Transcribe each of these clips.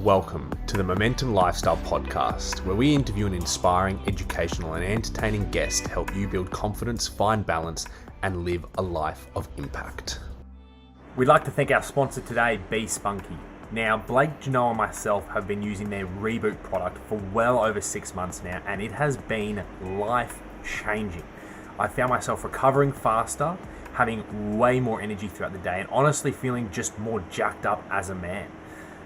Welcome to the Momentum Lifestyle Podcast, where we interview an inspiring, educational, and entertaining guest to help you build confidence, find balance, and live a life of impact. We'd like to thank our sponsor today, Be Spunky. Now, Blake, Gino, and myself have been using their Reboot product for well over 6 months now, and it has been life-changing. I found myself recovering faster, having way more energy throughout the day, and honestly feeling just more jacked up as a man.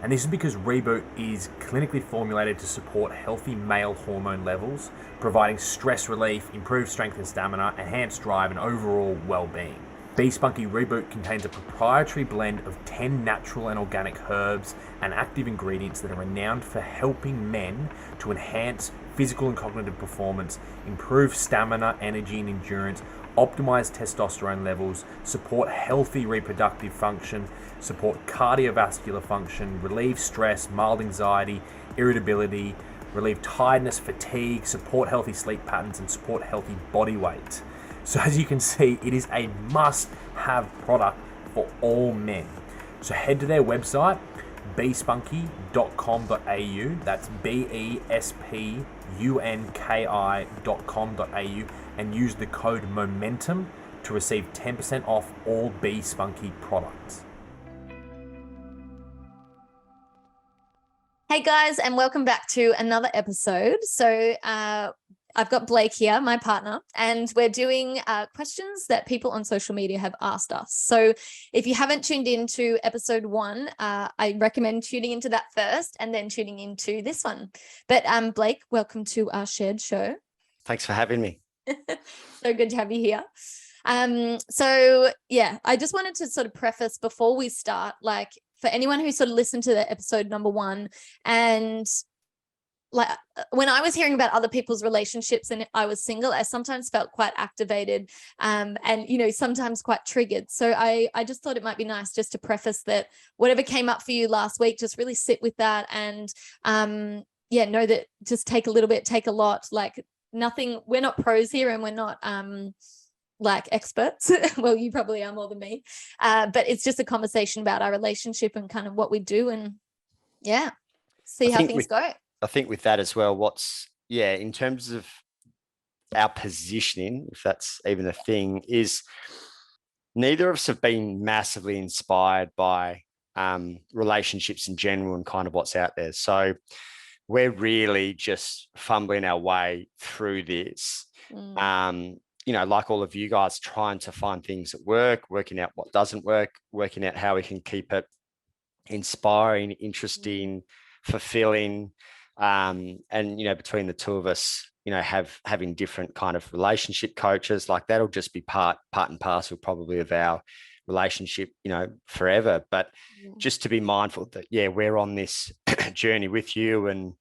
And this is because Reboot is clinically formulated to support healthy male hormone levels, providing stress relief, improved strength and stamina, enhanced drive, and overall well-being. Be Spunky Reboot contains a proprietary blend of 10 natural and organic herbs and active ingredients that are renowned for helping men to enhance physical and cognitive performance, improve stamina, energy, and endurance, optimize testosterone levels, support healthy reproductive function, support cardiovascular function, relieve stress, mild anxiety, irritability, relieve tiredness, fatigue, support healthy sleep patterns, and support healthy body weight. So as you can see, it is a must-have product for all men. So head to their website, bespunky.com.au. That's bespunki.com.au, and use the code MOMENTUM to receive 10% off all Be Spunky products. Hey guys, and welcome back to another episode. So I've got Blake here, my partner, and we're doing questions that people on social media have asked us. So if you haven't tuned into episode 1, I recommend tuning into that first and then tuning into this one. But Blake, welcome to our shared show. Thanks for having me. So good to have you here. So yeah, I just wanted to sort of preface before we start, like for anyone who sort of listened to the episode number 1, and like when I was hearing about other people's relationships and I was single, I sometimes felt quite activated and, you know, sometimes quite triggered. So I just thought it might be nice just to preface that whatever came up for you last week, just really sit with that and, know that just take a little bit, take a lot, like nothing, we're not pros here and we're not, like experts. Well, you probably are more than me. But it's just a conversation about our relationship and kind of what we do and see how things go. I think with that as well, in terms of our positioning, if that's even a thing, is neither of us have been massively inspired by relationships in general and kind of what's out there. So we're really just fumbling our way through this. Like all of you guys, trying to find things that work, working out what doesn't work, working out how we can keep it inspiring, interesting, fulfilling. And, between the two of us, having different kind of relationship coaches, like that'll just be part and parcel probably of our relationship, forever. But just to be mindful that, we're on this journey with you. And,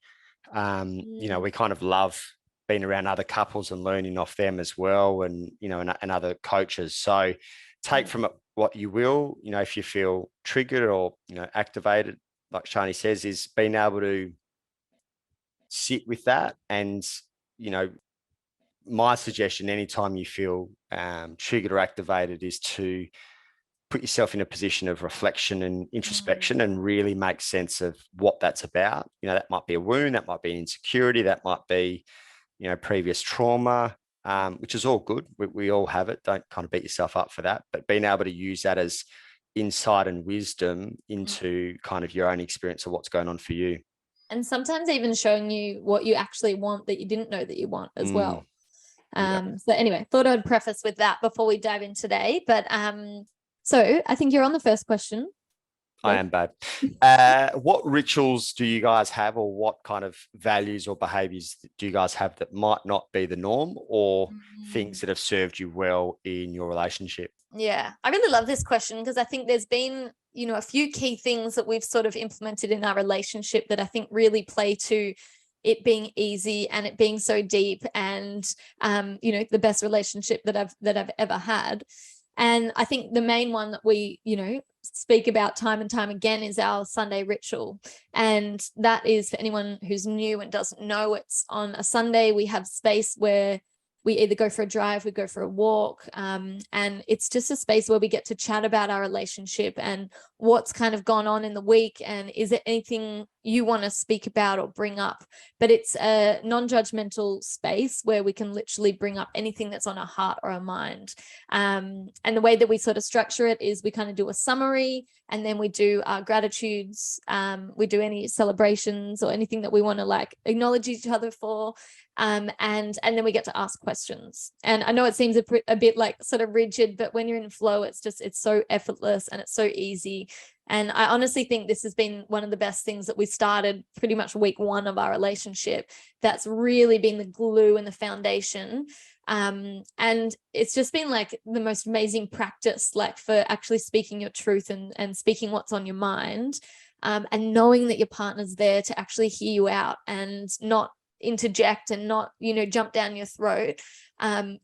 we kind of love being around other couples and learning off them as well. And, and other coaches. So take from it what you will, if you feel triggered or, activated, like Shani says, is being able to sit with that. And, my suggestion, anytime you feel triggered or activated, is to put yourself in a position of reflection and introspection and really make sense of what that's about. That might be a wound, that might be an insecurity, that might be, previous trauma, which is all good. We all have it. Don't kind of beat yourself up for that, but being able to use that as insight and wisdom into kind of your own experience of what's going on for you. And sometimes even showing you what you actually want that you didn't know that you want as well. So anyway, thought I'd preface with that before we dive in today. But so I think you're on the first question. I am, babe. What rituals do you guys have, or what kind of values or behaviors do you guys have that might not be the norm, or things that have served you well in your relationship? Yeah, I really love this question because I think there's been, a few key things that we've sort of implemented in our relationship that I think really play to it being easy and it being so deep and, the best relationship that I've ever had. And I think the main one that we, speak about time and time again is our Sunday ritual. And that is, for anyone who's new and doesn't know, it's on a Sunday. We have space where we either go for a drive, we go for a walk, and it's just a space where we get to chat about our relationship and what's kind of gone on in the week, and is there anything you want to speak about or bring up, but it's a non-judgmental space where we can literally bring up anything that's on our heart or our mind. And the way that we sort of structure it is we kind of do a summary, and then we do our gratitudes. We do any celebrations or anything that we want to like acknowledge each other for. And then we get to ask questions. And I know it seems a bit like sort of rigid, but when you're in flow, it's so effortless and it's so easy. And I honestly think this has been one of the best things that we started pretty much week 1 of our relationship. That's really been the glue and the foundation. And it's just been like the most amazing practice, like for actually speaking your truth and speaking what's on your mind, and knowing that your partner's there to actually hear you out and not interject and not, jump down your throat,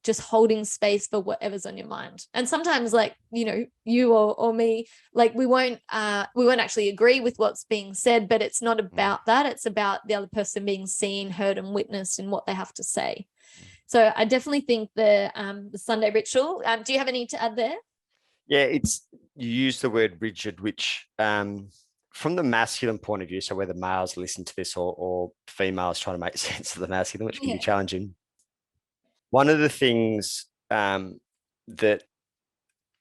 just holding space for whatever's on your mind. And sometimes like, you or me, like we won't actually agree with what's being said, but it's not about that. It's about the other person being seen, heard, and witnessed in what they have to say. So I definitely think the Sunday ritual. Do you have any to add there? Yeah, you use the word rigid, which from the masculine point of view, so whether males listen to this or females trying to make sense of the masculine, which can be challenging. One of the things that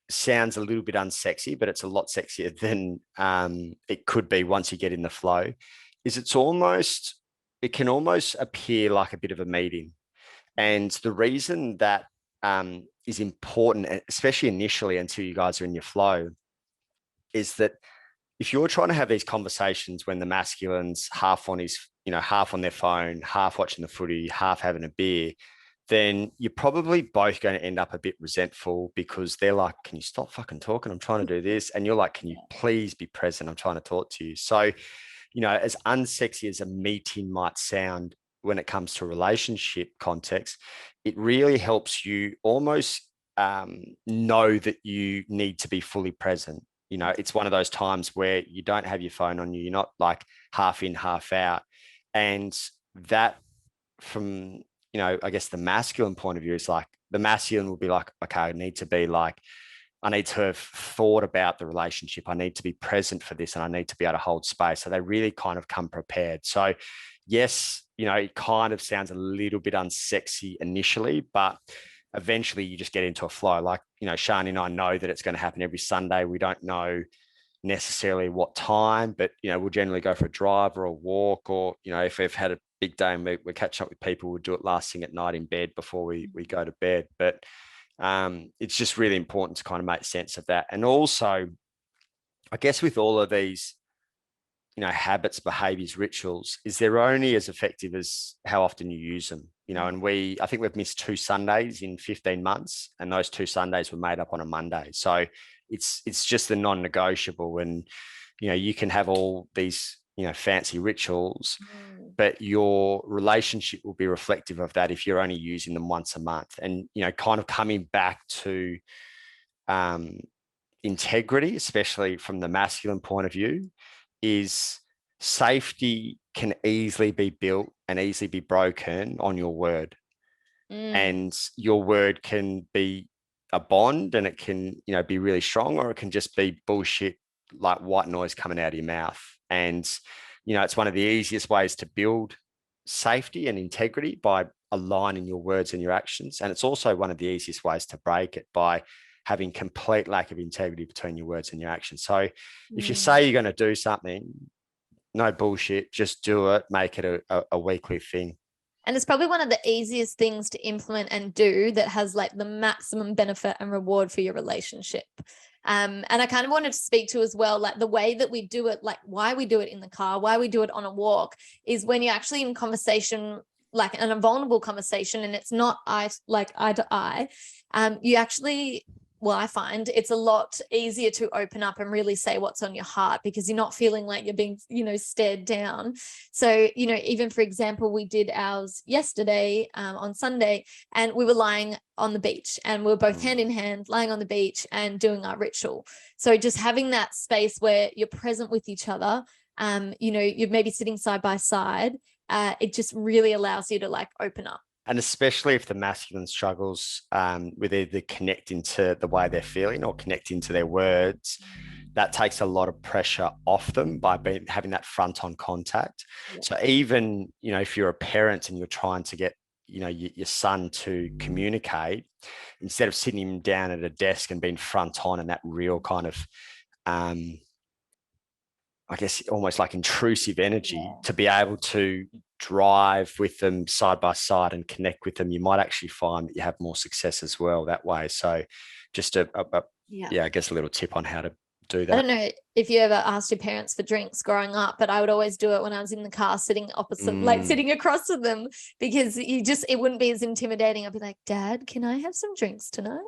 sounds a little bit unsexy, but it's a lot sexier than it could be once you get in the flow, is it can almost appear like a bit of a meeting. And the reason that is important, especially initially until you guys are in your flow, is that if you're trying to have these conversations when the masculine's half on their phone, half watching the footy, half having a beer, then you're probably both going to end up a bit resentful because they're like, can you stop fucking talking? I'm trying to do this. And you're like, can you please be present? I'm trying to talk to you. So, as unsexy as a meeting might sound when it comes to relationship context, it really helps you almost know that you need to be fully present. It's one of those times where you don't have your phone on you. You're not like half in, half out. And that from, I guess the masculine point of view is like, the masculine will be like, okay, I need to have thought about the relationship. I need to be present for this and I need to be able to hold space. So they really kind of come prepared. So yes, it kind of sounds a little bit unsexy initially, but eventually you just get into a flow. Like, Shani and I know that it's going to happen every Sunday. We don't know necessarily what time, but, we'll generally go for a drive or a walk, or, if we've had a big day and we're catching up with people, we'll do it last thing at night in bed before we go to bed. But it's just really important to kind of make sense of that. And also, I guess with all of these, habits, behaviors, rituals, is they're only as effective as how often you use them. And I think we've missed 2 Sundays in 15 months, and those 2 Sundays were made up on a Monday. So it's just the non-negotiable. And, you can have all these, fancy rituals, but your relationship will be reflective of that if you're only using them once a month. And, kind of coming back to integrity, especially from the masculine point of view, is safety can easily be built and easily be broken on your word. And your word can be a bond, and it can, be really strong, or it can just be bullshit, like white noise coming out of your mouth. And, it's one of the easiest ways to build safety and integrity by aligning your words and your actions. And it's also one of the easiest ways to break it by having complete lack of integrity between your words and your actions. So if you say you're going to do something, no bullshit, just do it, make it a weekly thing. And it's probably one of the easiest things to implement and do that has like the maximum benefit and reward for your relationship. And I kind of wanted to speak to as well, like the way that we do it, like why we do it in the car, why we do it on a walk, is when you're actually in conversation, like in a vulnerable conversation, and it's not eye to eye, you actually, well, I find it's a lot easier to open up and really say what's on your heart, because you're not feeling like you're being, stared down. So, even for example, we did ours yesterday on Sunday, and we were lying on the beach, and we were both hand in hand lying on the beach and doing our ritual. So just having that space where you're present with each other, you're maybe sitting side by side, it just really allows you to like open up. And especially if the masculine struggles with either connecting to the way they're feeling or connecting to their words, that takes a lot of pressure off them by having that front on contact. Yeah. So even, if you're a parent and you're trying to get, your son to communicate, instead of sitting him down at a desk and being front on and that real kind of, I guess, almost like intrusive energy, to be able to drive with them side by side and connect with them, you might actually find that you have more success as well that way. So just I guess a little tip on how to do that. I don't know if you ever asked your parents for drinks growing up, but I would always do it when I was in the car sitting opposite, like sitting across from them, because it wouldn't be as intimidating. I'd be like, Dad, can I have some drinks tonight?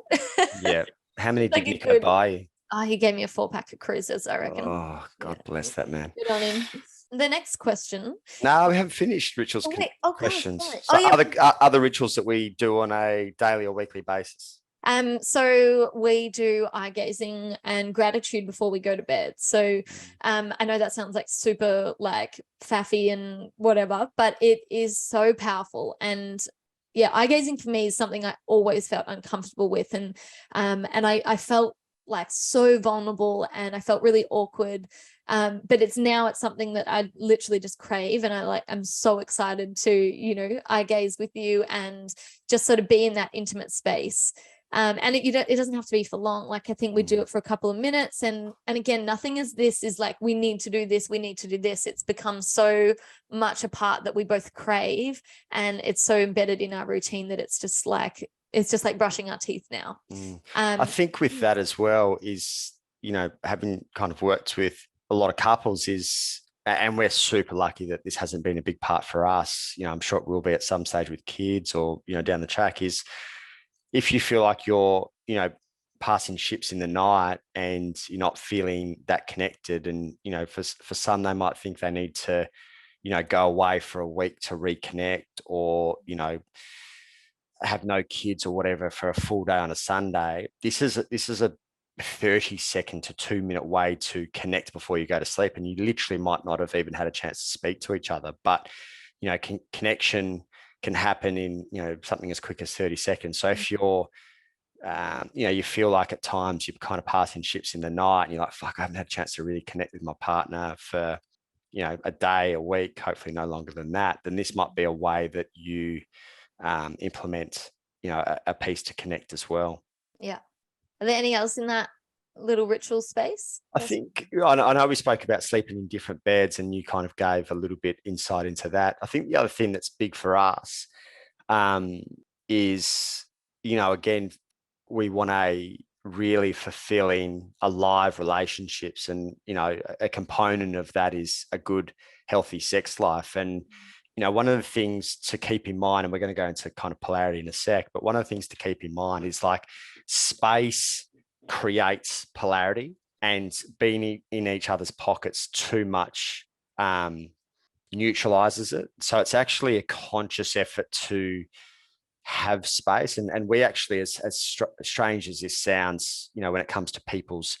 Yeah. How many did Nico buy you? Oh, he gave me a 4-pack of cruisers, I reckon. Oh, God bless that man. Good on him. The next question. No, we haven't finished rituals questions. God, so other rituals that we do on a daily or weekly basis. So we do eye gazing and gratitude before we go to bed. So I know that sounds like super like faffy and whatever, but it is so powerful. And yeah, eye gazing for me is something I always felt uncomfortable with. And I felt like so vulnerable and I felt really awkward. But it's something that I literally just crave. And I'm so excited to, eye gaze with you and just sort of be in that intimate space. And it doesn't have to be for long. Like, I think we do it for a couple of minutes. And again, nothing is like, we need to do this. We need to do this. It's become so much a part that we both crave. And it's so embedded in our routine that it's just like brushing our teeth now. I think with that as well is, having kind of worked with a lot of couples and we're super lucky that this hasn't been a big part for us. I'm sure it will be at some stage with kids or, down the track, is if you feel like you're, passing ships in the night and you're not feeling that connected. And, for some, they might think they need to, go away for a week to reconnect or, have no kids or whatever for a full day on a Sunday. This is a 30-second to 2-minute way to connect before you go to sleep. And you literally might not have even had a chance to speak to each other, but, connection can happen in, something as quick as 30 seconds. So if you're, you feel like at times you're kind of passing ships in the night and you're like, fuck, I haven't had a chance to really connect with my partner for, a day, a week, hopefully no longer than that, then this might be a way that you implement, a piece to connect as well. Yeah. Are there any else in that little ritual space? I think, I know we spoke about sleeping in different beds and you kind of gave a little bit insight into that. I think the other thing that's big for us is, again, we want a really fulfilling, alive relationships. And, a component of that is a good, healthy sex life. And, one of the things to keep in mind, and we're going to go into kind of polarity in a sec, but one of the things to keep in mind is like space creates polarity, and being in each other's pockets too much neutralizes it. So it's actually a conscious effort to have space. And we actually, as strange as this sounds, when it comes to people's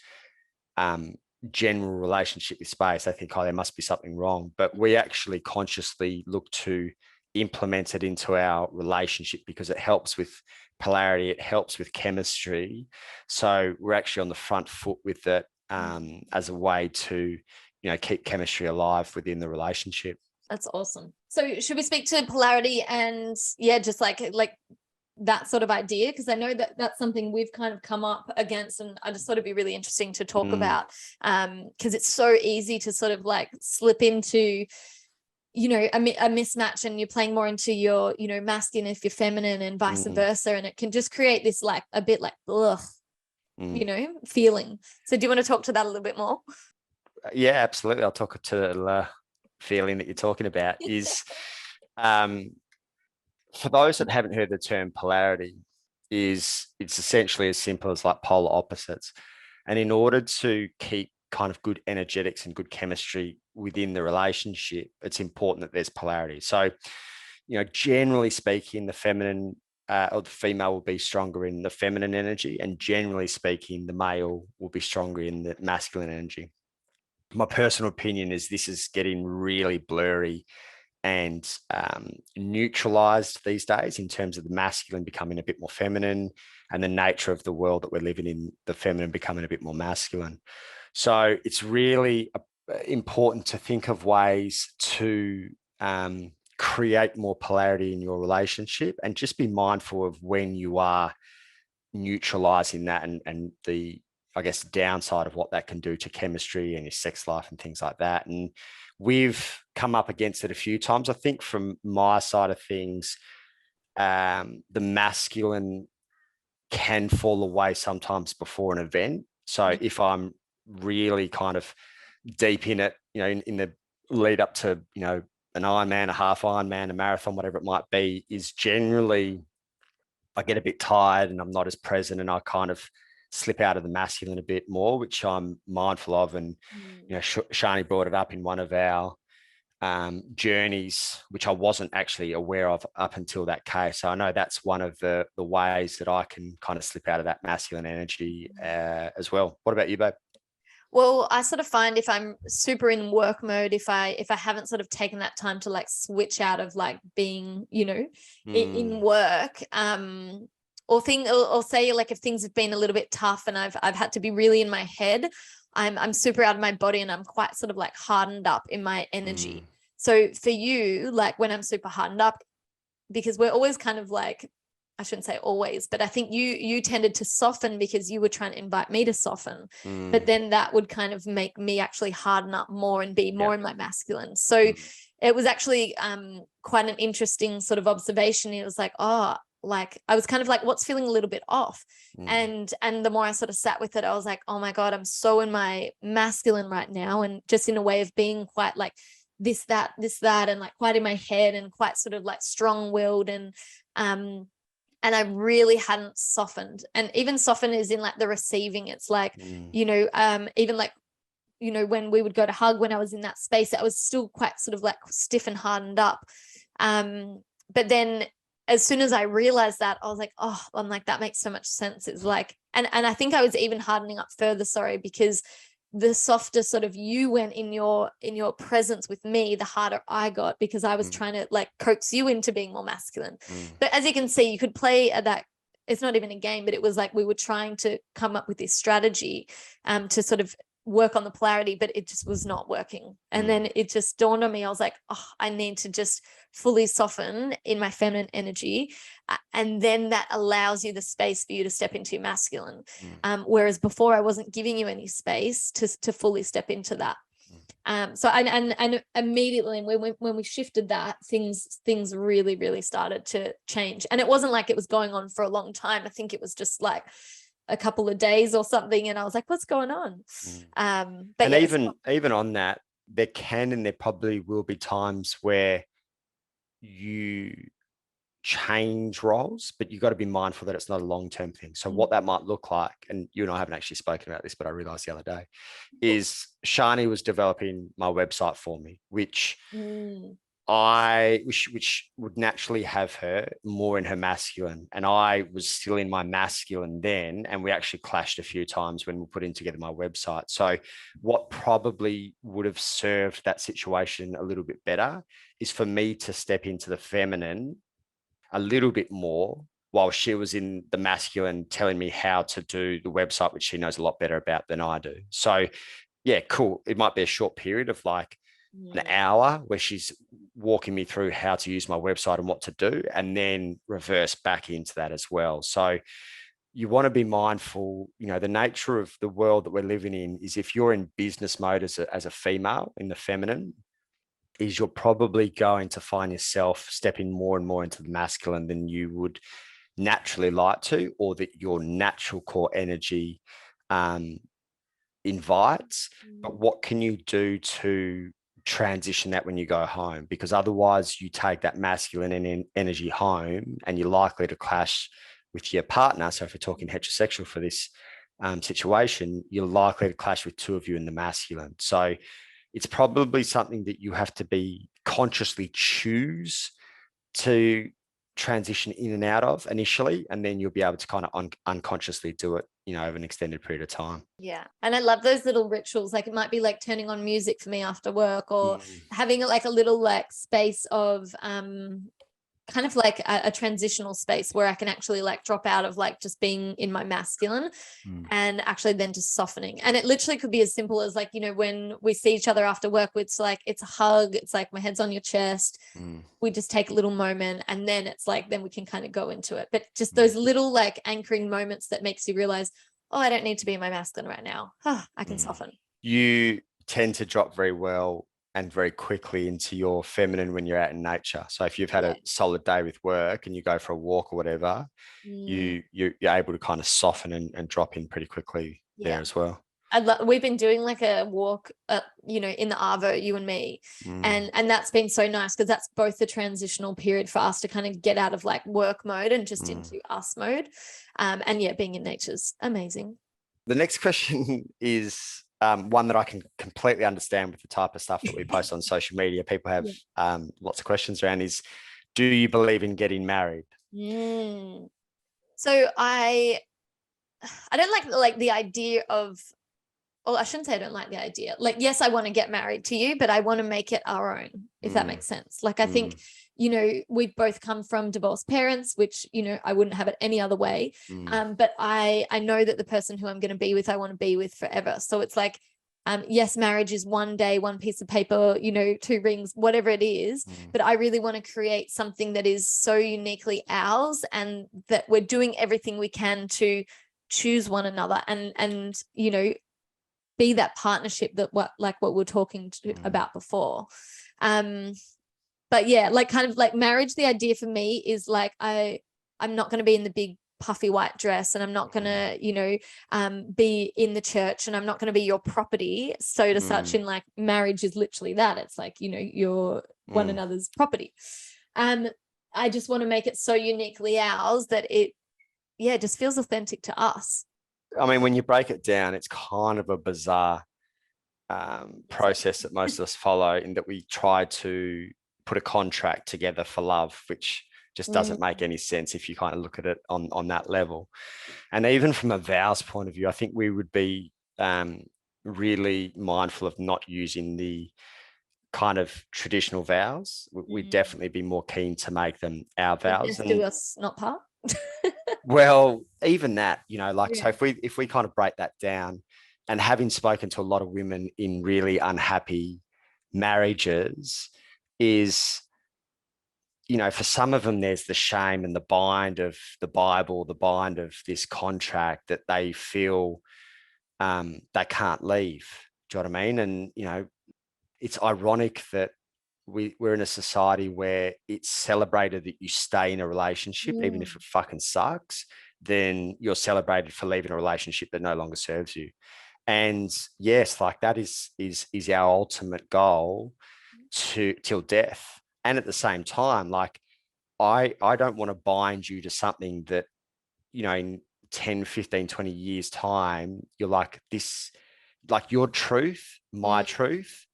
general relationship with space, I think, there must be something wrong, but we actually consciously look to implement it into our relationship because it helps with polarity, it helps with chemistry. So we're actually on the front foot with it as a way to, keep chemistry alive within the relationship. That's awesome. So should we speak to polarity and just like that sort of idea? Because I know that that's something we've kind of come up against, and I just thought it'd be really interesting to talk about, because it's so easy to sort of like slip into, a mismatch, and you're playing more into your, masculine if you're feminine and vice versa. And it can just create this like a bit like, ugh, feeling. So do you want to talk to that a little bit more? Yeah, absolutely. I'll talk to the feeling that you're talking about is, for those that haven't heard the term polarity, it's essentially as simple as like polar opposites. And in order to keep kind of good energetics and good chemistry within the relationship, it's important that there's polarity. So, generally speaking, the feminine or the female will be stronger in the feminine energy, and generally speaking, the male will be stronger in the masculine energy. My personal opinion is this is getting really blurry and neutralized these days in terms of the masculine becoming a bit more feminine and the nature of the world that we're living in, the feminine becoming a bit more masculine. So it's really important to think of ways to create more polarity in your relationship, and just be mindful of when you are neutralizing that, and the, I guess, downside of what that can do to chemistry and your sex life and things like that. And we've come up against it a few times. I think from my side of things, the masculine can fall away sometimes before an event. So if I'm really kind of deep in it, in the lead up to, an Ironman, a half Ironman, a marathon, whatever it might be, is generally I get a bit tired and I'm not as present, and I kind of slip out of the masculine a bit more, which I'm mindful of. And, Shani brought it up in one of our journeys, which I wasn't actually aware of up until that case. So I know that's one of the ways that I can kind of slip out of that masculine energy as well. What about you, babe? Well, I sort of find if I'm super in work mode, if I haven't sort of taken that time to like switch out of like being, in work, or say like if things have been a little bit tough and I've had to be really in my head, I'm super out of my body and I'm quite sort of like hardened up in my energy. So for you, like when I'm super hardened up, because we're always kind of like, I shouldn't say always, but I think you tended to soften because you were trying to invite me to soften. But then that would kind of make me actually harden up more and be more in my masculine. So it was actually quite an interesting sort of observation. It was like, like I was kind of like, what's feeling a little bit off? And the more I sort of sat with it, I was like, oh my God, I'm so in my masculine right now. And just in a way of being quite like this, that, and like quite in my head and quite sort of like strong-willed, and I really hadn't softened. And even soften is in like the receiving. It's like, even like, when we would go to hug, when I was in that space, I was still quite sort of like stiff and hardened up. But then as soon as I realized that, I was like, I'm like, that makes so much sense. It's like, and I think I was even hardening up further, because the softer sort of you went in your presence with me, the harder I got, because I was trying to like coax you into being more masculine. But as you can see, you could play at that. It's not even a game, but it was like we were trying to come up with this strategy to sort of work on the polarity, but it just was not working. And then it just dawned on me. I was like, I need to just fully soften in my feminine energy. And then that allows you the space for you to step into your masculine. Whereas before I wasn't giving you any space to fully step into that. So and immediately when we shifted that, things really, really started to change. And it wasn't like it was going on for a long time. I think it was just like a couple of days or something. And I was like, what's going on? But and even on that, there can and there probably will be times where you change roles, but you've got to be mindful that it's not a long-term thing. So what that might look like, and you and I haven't actually spoken about this, but I realized the other day, is Shani was developing my website for me, which which would naturally have her more in her masculine, and I was still in my masculine then, and we actually clashed a few times when we were putting together my website. So what probably would have served that situation a little bit better is for me to step into the feminine a little bit more while she was in the masculine, telling me how to do the website, which she knows a lot better about than I do. So yeah, cool. It might be a short period of like an hour where she's walking me through how to use my website and what to do, and then reverse back into that as well. So you want to be mindful, the nature of the world that we're living in is, if you're in business mode as a female in the feminine, is you're probably going to find yourself stepping more and more into the masculine than you would naturally like to, or that your natural core energy invites. But what can you do to transition that when you go home? Because otherwise you take that masculine energy home and you're likely to clash with your partner. So if we're talking heterosexual for this situation, you're likely to clash with two of you in the masculine. So it's probably something that you have to be consciously choose to transition in and out of initially, and then you'll be able to kind of unconsciously do it, over an extended period of time. Yeah. And I love those little rituals. Like it might be like turning on music for me after work, or having like a little like space of kind of like a transitional space where I can actually like drop out of like just being in my masculine and actually then just softening. And it literally could be as simple as like, you know, when we see each other after work, it's like, it's a hug. It's like my head's on your chest. We just take a little moment and then it's like, then we can kind of go into it. But just those little like anchoring moments that makes you realize, oh, I don't need to be in my masculine right now. I can soften. You tend to drop very well and very quickly into your feminine when you're out in nature. So if you've had a solid day with work and you go for a walk or whatever, you're able to kind of soften and drop in pretty quickly there as well. We've been doing like a walk, you know, in the Arvo, you and me, and that's been so nice because that's both the transitional period for us to kind of get out of like work mode and just into us mode, and yeah, being in nature's amazing. The next question is one that I can completely understand with the type of stuff that we post on social media. People have lots of questions around is, do you believe in getting married? So I don't like the idea of, well, I shouldn't say I don't like the idea. Like, yes, I want to get married to you, but I want to make it our own, if that makes sense. Like, I think, you know, we've both come from divorced parents, which, you know, I wouldn't have it any other way. But I know that the person who I'm going to be with, I want to be with forever. So it's like, yes, marriage is one day, one piece of paper, you know, 2 rings, whatever it is. But I really want to create something that is so uniquely ours and that we're doing everything we can to choose one another and, you know, be that partnership that what we're talking about before. But yeah, like kind of like marriage, the idea for me is like, I'm not going to be in the big puffy white dress and I'm not going to, you know, be in the church and I'm not going to be your property. So to such in like marriage is literally that. It's like, you know, you're one another's property. I just want to make it so uniquely ours that it just feels authentic to us. I mean, when you break it down, it's kind of a bizarre process that most of us follow in that we try to put a contract together for love, which just doesn't make any sense if you kind of look at it on that level. And even from a vows point of view, I think we would be really mindful of not using the kind of traditional vows. We'd definitely be more keen to make them our vows. And do us not part. Well, even that, you know, like, so if we kind of break that down, and having spoken to a lot of women in really unhappy marriages is, you know, for some of them, there's the shame and the bind of the Bible, the bind of this contract that they feel they can't leave. Do you know what I mean? And, you know, it's ironic that we're in a society where it's celebrated that you stay in a relationship, even if it fucking sucks, then you're celebrated for leaving a relationship that no longer serves you. And yes, like that is our ultimate goal till death. And at the same time, like I don't want to bind you to something that, you know, in 10, 15, 20 years time, you're like this, like your truth, my truth,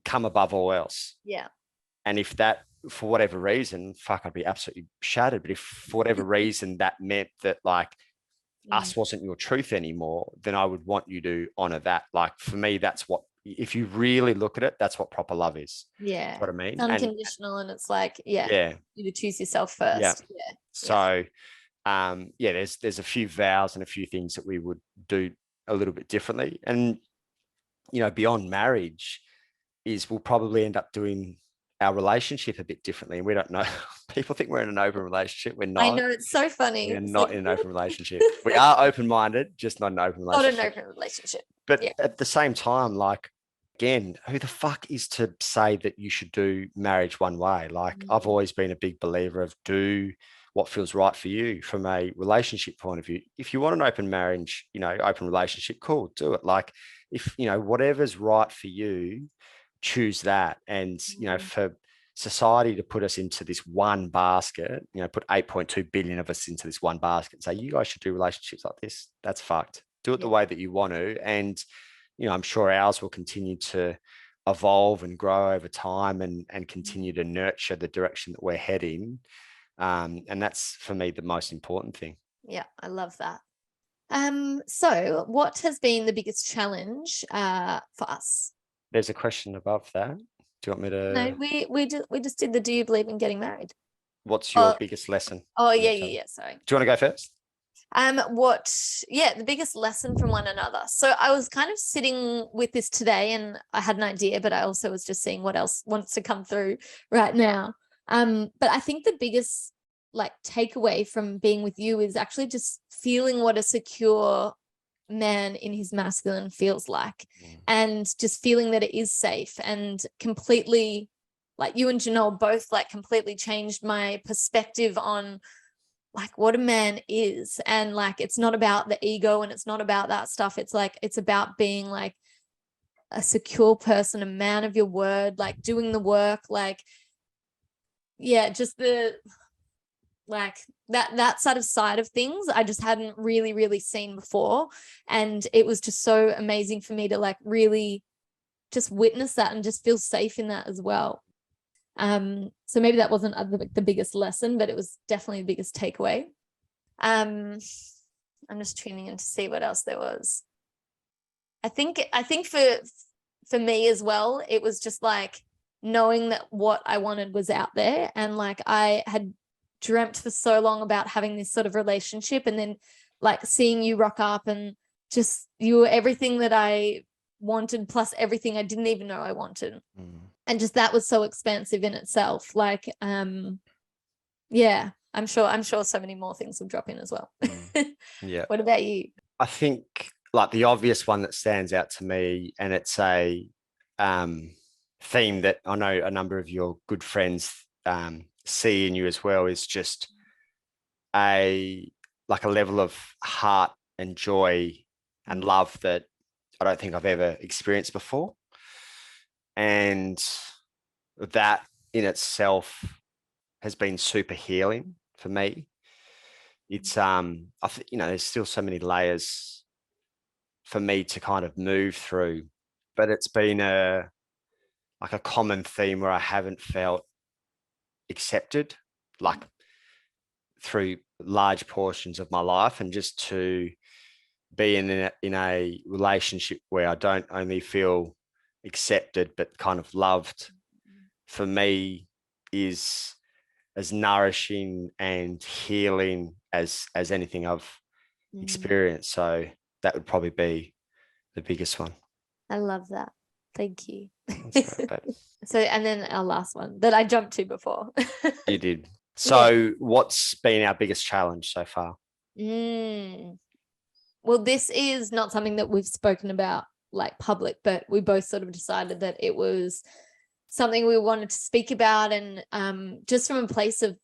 come above all else. Yeah. And if that, for whatever reason, fuck, I'd be absolutely shattered. But if for whatever reason that meant that like us wasn't your truth anymore, then I would want you to honor that. Like for me, that's what, if you really look at it, that's what proper love is. Yeah. You know what I mean? It's unconditional and it's like, you choose yourself first. Yeah. So there's a few vows and a few things that we would do a little bit differently. And, you know, beyond marriage is we'll probably end up doing our relationship a bit differently. And we don't know. People think we're in an open relationship. We're not. I know, it's so funny. We're not in an open relationship. We are open-minded, just not an open relationship. Not an open relationship. But at the same time, like, again, who the fuck is to say that you should do marriage one way? Like, I've always been a big believer of do what feels right for you from a relationship point of view. If you want an open marriage, you know, open relationship, cool, do it. Like, if, you know, whatever's right for you, choose that. And, you know, for society to put us into this one basket, you know, put 8.2 billion of us into this one basket and say, you guys should do relationships like this, that's fucked. Do it the way that you want to. And, you know, I'm sure ours will continue to evolve and grow over time and continue to nurture the direction that we're heading. And that's, for me, the most important thing. Yeah, I love that. So what has been the biggest challenge for us? There's a question above that. Do you want me to? No, we just did the do you believe in getting married? what's your biggest lesson? Oh, yeah. Sorry. Do you want to go first? The biggest lesson from one another. So I was kind of sitting with this today and I had an idea, but I also was just seeing what else wants to come through right now. But I think the biggest like takeaway from being with you is actually just feeling what a secure man in his masculine feels like, and just feeling that it is safe, and completely, like, you and Janelle both like completely changed my perspective on like what a man is. And like, it's not about the ego and it's not about that stuff. It's like, it's about being like a secure person, a man of your word, like doing the work, like, yeah, just the, like that side of things I just hadn't really seen before. And it was just so amazing for me to like really just witness that and just feel safe in that as well. So maybe that wasn't the biggest lesson, but it was definitely the biggest takeaway. I'm just tuning in to see what else there was. I think for me as well, it was just like knowing that what I wanted was out there, and like I had dreamt for so long about having this sort of relationship, and then like seeing you rock up and just you were everything that I wanted plus everything I didn't even know I wanted. And just that was so expansive in itself. Like yeah, I'm sure so many more things will drop in as well. Yeah. What about you? I think like the obvious one that stands out to me, and it's a theme that I know a number of your good friends see in you as well, is just a level of heart and joy and love that I don't think I've ever experienced before. And that in itself has been super healing for me. It's I think, there's still so many layers for me to kind of move through, but it's been a common theme where I haven't felt accepted, like through large portions of my life, and just to be in a relationship where I don't only feel accepted but kind of loved, for me is as nourishing and healing as anything I've experienced. So that would probably be the biggest one. I love that. Thank you. That's right, babe. So, and then our last one that I jumped to before. You did. So what's been our biggest challenge so far? Well, this is not something that we've spoken about like public, but we both sort of decided that it was something we wanted to speak about, and just from a place of,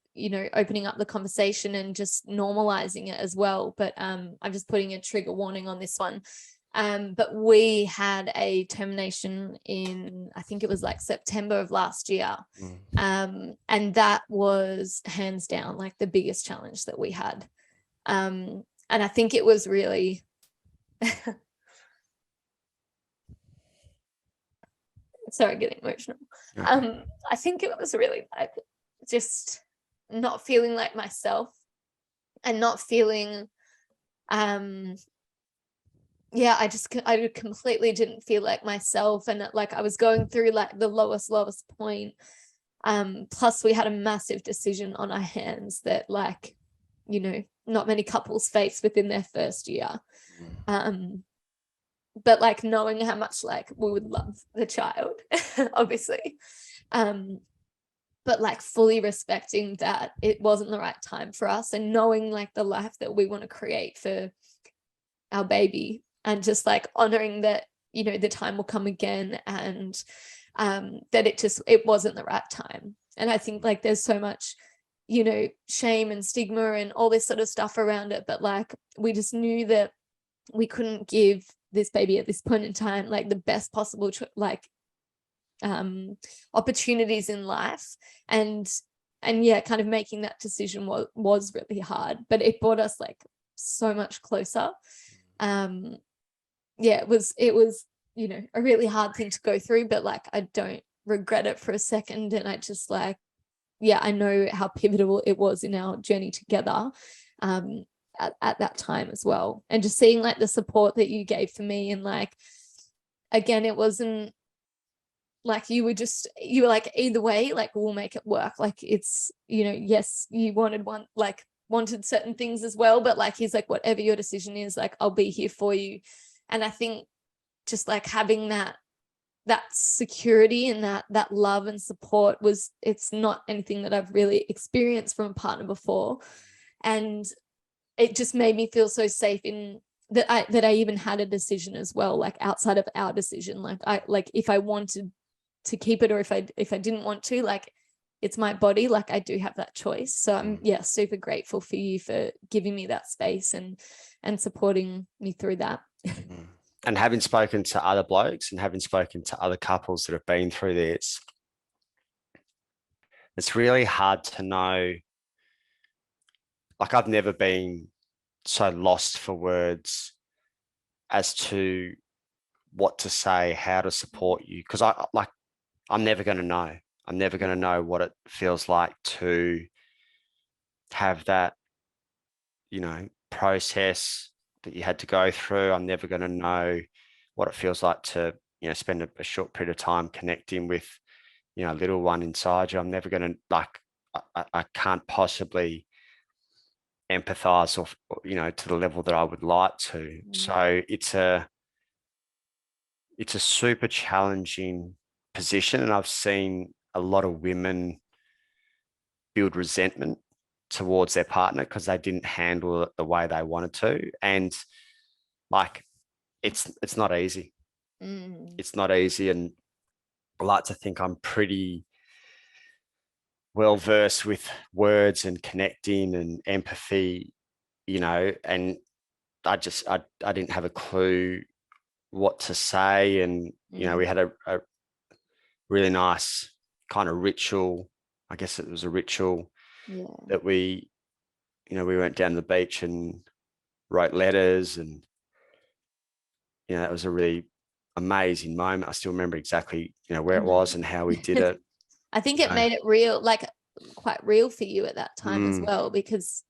opening up the conversation and just normalizing it as well. But I'm just putting a trigger warning on this one. But we had a termination in, I think it was like September of last year. And that was hands down like the biggest challenge that we had. And I think it was really sorry, getting emotional. I think it was really like just not feeling like myself, and not feeling I completely didn't feel like myself, and like I was going through like the lowest point. Plus we had a massive decision on our hands that like, not many couples face within their first year. But like knowing how much like we would love the child, obviously. But like fully respecting that it wasn't the right time for us, and knowing like the life that we want to create for our baby, and just like honoring that, the time will come again, and that it wasn't the right time. And I think like there's so much, shame and stigma and all this sort of stuff around it, but like we just knew that we couldn't give this baby at this point in time like the best possible opportunities in life. And yeah, kind of making that decision was really hard, but it brought us like so much closer. It was a really hard thing to go through, but like I don't regret it for a second. And I just like, yeah, I know how pivotal it was in our journey together at that time as well. And just seeing like the support that you gave for me, and like, again, it wasn't like you were like, either way, like we'll make it work. Like it's, you know, yes, you wanted certain things as well, but like he's like, whatever your decision is, like I'll be here for you. And I think just like having that security and that love and support it's not anything that I've really experienced from a partner before. And it just made me feel so safe in that I even had a decision as well, like outside of our decision. Like if I wanted to keep it, or if I didn't want to, like it's my body, like I do have that choice. So I'm super grateful for you for giving me that space and supporting me through that. And having spoken to other blokes and having spoken to other couples that have been through this, it's really hard to know. Like I've never been so lost for words as to what to say, how to support you. Because I'm never going to know. I'm never going to know what it feels like to have that, you know, process that you had to go through. I'm never going to know what it feels like to, you know, spend a short period of time connecting with, you know, a little one inside you. I'm never going to, like, I can't possibly empathize or, you know, to the level that I would like to. So it's a super challenging position. And I've seen a lot of women build resentment towards their partner because they didn't handle it the way they wanted to. And like, it's not easy. It's not easy. And I like to think I'm pretty well versed with words and connecting and empathy, you know, and I didn't have a clue what to say. And, you know, we had a really nice kind of ritual. I guess it was a ritual that we went down the beach and wrote letters, and, you know, it was a really amazing moment. I still remember exactly, you know, where it was and how we did it. I think it made it real, like quite real for you at that time as well, because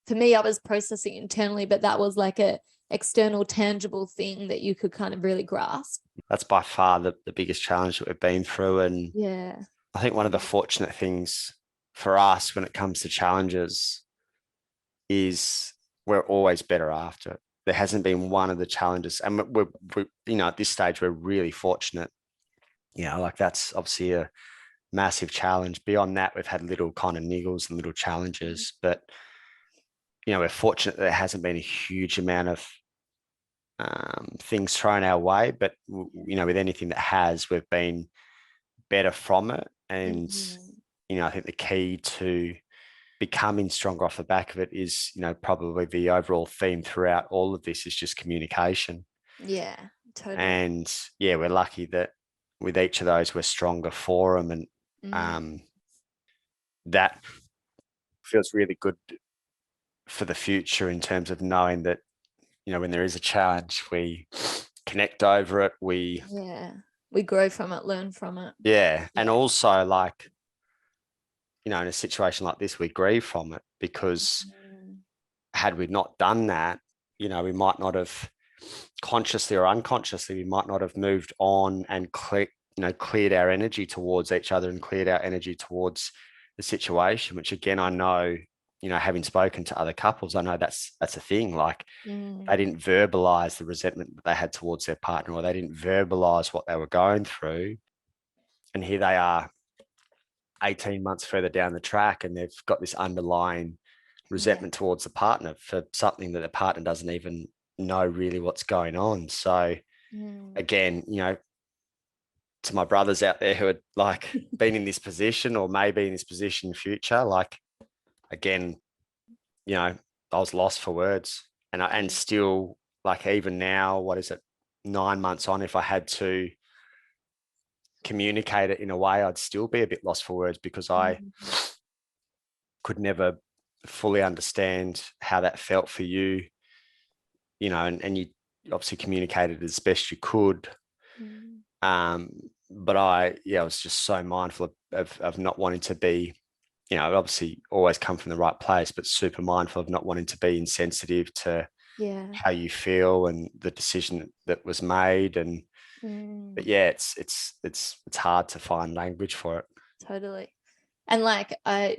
for me, I was processing internally, but that was like a external, tangible thing that you could kind of really grasp. That's by far the biggest challenge that we've been through. And yeah, I think one of the fortunate things for us when it comes to challenges is we're always better after it. There hasn't been one of the challenges, and we're you know, at this stage, we're really fortunate. You know, like that's obviously a massive challenge. Beyond that, we've had little kind of niggles and little challenges, but, you know, we're fortunate that there hasn't been a huge amount of things thrown our way. But, you know, with anything that has, we've been better from it. And, you know, I think the key to becoming stronger off the back of it is, you know, probably the overall theme throughout all of this is just communication. Yeah, totally. And yeah, we're lucky that with each of those, we're stronger for them. And that feels really good for the future in terms of knowing that, you know, when there is a challenge, we connect over it. We grow from it, learn from it. Yeah. And also, like, you know, in a situation like this, we grieve from it, because had we not done that, you know, we might not have, consciously or unconsciously, we might not have moved on and cleared our energy towards each other and cleared our energy towards the situation, which, again, I know, you know, having spoken to other couples, I know that's a thing. Like, they didn't verbalize the resentment that they had towards their partner, or they didn't verbalize what they were going through. And here they are 18 months further down the track, and they've got this underlying resentment towards the partner for something that the partner doesn't even know really what's going on. So again, you know, to my brothers out there who had, like, been in this position or may be in this position in the future, like, again, you know, I was lost for words. And still, like, even now, what is it, 9 months on, if I had to communicate it in a way, I'd still be a bit lost for words, because I could never fully understand how that felt for you, you know, and you obviously communicated as best you could. But I was just so mindful of not wanting to be, you know, obviously always come from the right place, but super mindful of not wanting to be insensitive to how you feel and the decision that was made. And But yeah, it's hard to find language for it. Totally. And like, I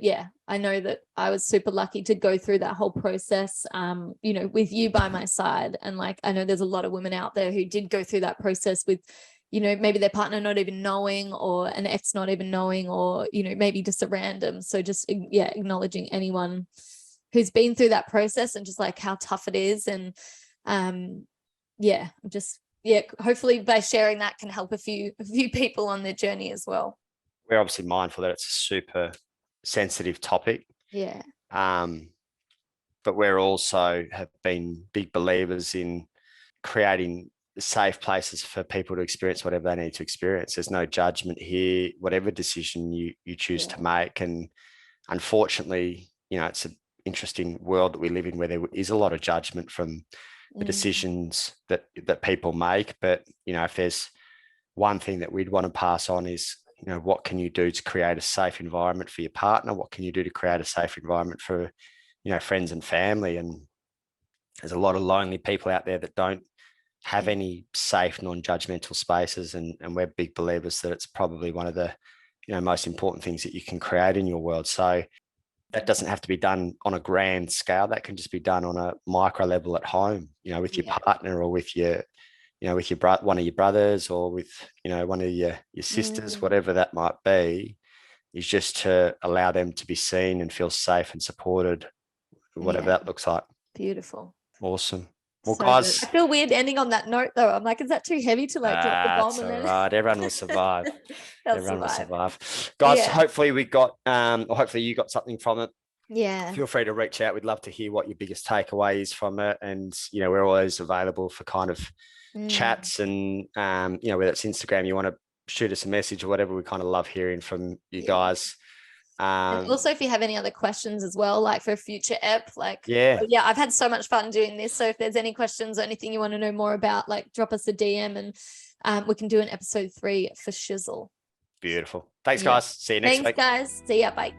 know that I was super lucky to go through that whole process, with you by my side. And like, I know there's a lot of women out there who did go through that process with, maybe their partner not even knowing, or an ex not even knowing, or, maybe just a random. So just, acknowledging anyone who's been through that process and just like how tough it is. And hopefully by sharing that can help a few people on their journey as well. We're obviously mindful that it's a super sensitive topic. Yeah. But we're also have been big believers in creating safe places for people to experience whatever they need to experience. There's no judgment here, whatever decision you choose to make. And unfortunately, it's an interesting world that we live in where there is a lot of judgment from the decisions that people make. But, if there's one thing that we'd want to pass on is, what can you do to create a safe environment for your partner? What can you do to create a safe environment for, friends and family? And there's a lot of lonely people out there that don't have any safe, non-judgmental spaces. And we're big believers that it's probably one of the, most important things that you can create in your world. So that doesn't have to be done on a grand scale. That can just be done on a micro level at home, with your partner, or with your, with your one of your brothers, or with, one of your sisters, whatever that might be, is just to allow them to be seen and feel safe and supported, whatever that looks like. Beautiful. Awesome. Well, So guys, good. I feel weird ending on that note though. I'm like, is that too heavy to like drop the bomb? That's all right. Everyone will survive. Everyone will survive. Guys, hopefully we got, or hopefully you got something from it. Yeah. Feel free to reach out. We'd love to hear what your biggest takeaway is from it. And, we're always available for kind of chats, and, whether it's Instagram, you want to shoot us a message or whatever. We kind of love hearing from you guys. And also if you have any other questions as well, like for a future ep, like, I've had so much fun doing this. So if there's any questions or anything you want to know more about, like drop us a DM, and we can do an episode 3 for shizzle. Beautiful. Thanks guys. See you next week. Thanks guys. See ya. Bye.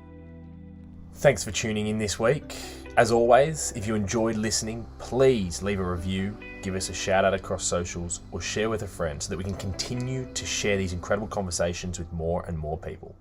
Thanks for tuning in this week. As always, if you enjoyed listening, please leave a review, give us a shout out across socials, or share with a friend so that we can continue to share these incredible conversations with more and more people.